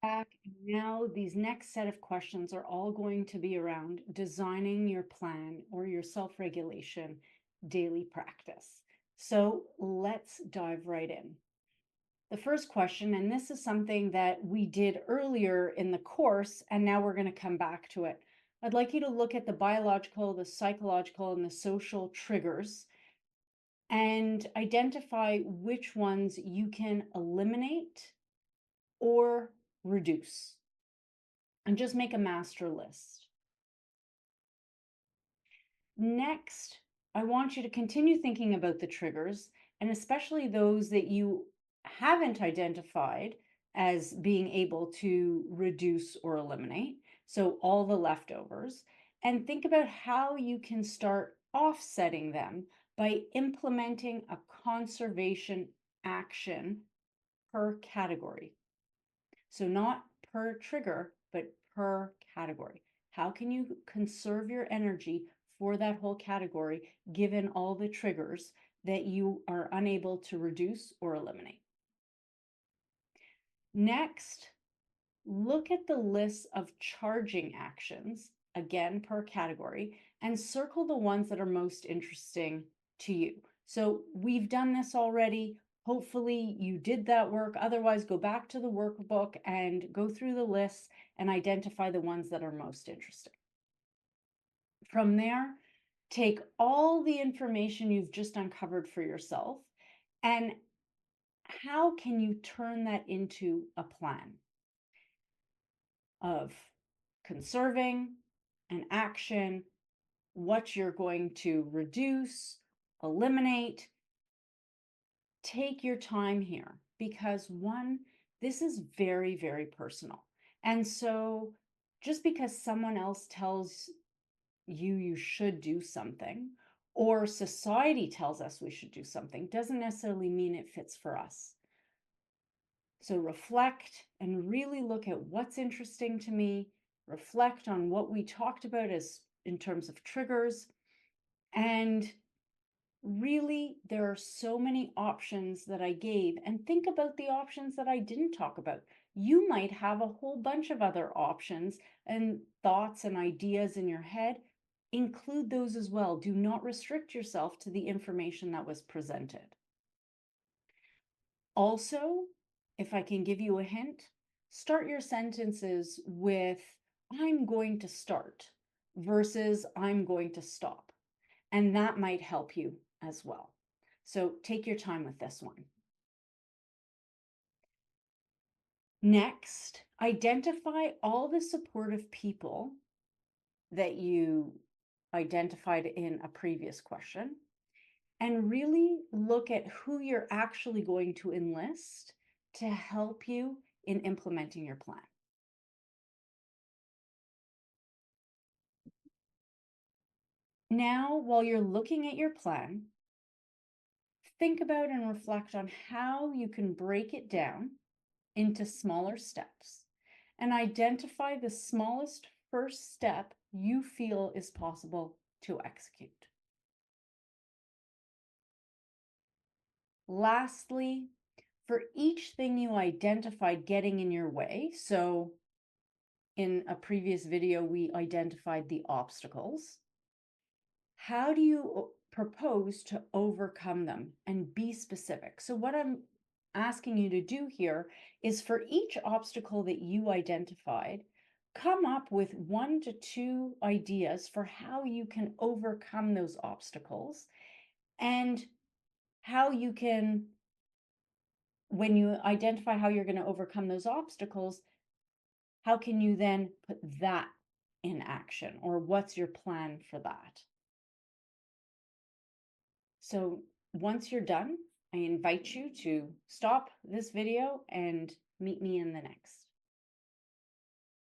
Back. Now, these next set of questions are all going to be around designing your plan or your self-regulation daily practice. So let's dive right in. The first question, and this is something that we did earlier in the course, and now we're going to come back to it. I'd like you to look at the biological, the psychological, and the social triggers and identify which ones you can eliminate or reduce, and just make a master list. Next, I want you to continue thinking about the triggers, and especially those that you haven't identified as being able to reduce or eliminate. So all the leftovers, and think about how you can start offsetting them by implementing a conservation action per category. So not per trigger, but per category. How can you conserve your energy for that whole category, given all the triggers that you are unable to reduce or eliminate? Next, look at the list of charging actions, again per category, and circle the ones that are most interesting to you. So we've done this already. Hopefully you did that work. Otherwise, go back to the workbook and go through the lists and identify the ones that are most interesting. From there, take all the information you've just uncovered for yourself and how can you turn that into a plan of conserving an action, what you're going to reduce, eliminate. Take your time here because one, this is very, very personal. And so just because someone else tells you you should do something or society tells us we should do something doesn't necessarily mean it fits for us. So reflect and really look at what's interesting to me, reflect on what we talked about as in terms of triggers, and really there are so many options that I gave, and think about the options that I didn't talk about. You might have a whole bunch of other options and thoughts and ideas in your head. Include those as well. Do not restrict yourself to the information that was presented. Also, if I can give you a hint, start your sentences with I'm going to start versus I'm going to stop. And that might help you as well. So take your time with this one. Next, identify all the supportive people that you identified in a previous question and really look at who you're actually going to enlist to help you in implementing your plan. Now, while you're looking at your plan, think about and reflect on how you can break it down into smaller steps and identify the smallest first step you feel is possible to execute. Lastly, for each thing you identified getting in your way, so in a previous video, we identified the obstacles. How do you propose to overcome them and be specific? So what I'm asking you to do here is for each obstacle that you identified, come up with 1 to 2 ideas for how you can overcome those obstacles and how you can, when you identify how you're going to overcome those obstacles, how can you then put that in action, or what's your plan for that? So once you're done, I invite you to stop this video and meet me in the next.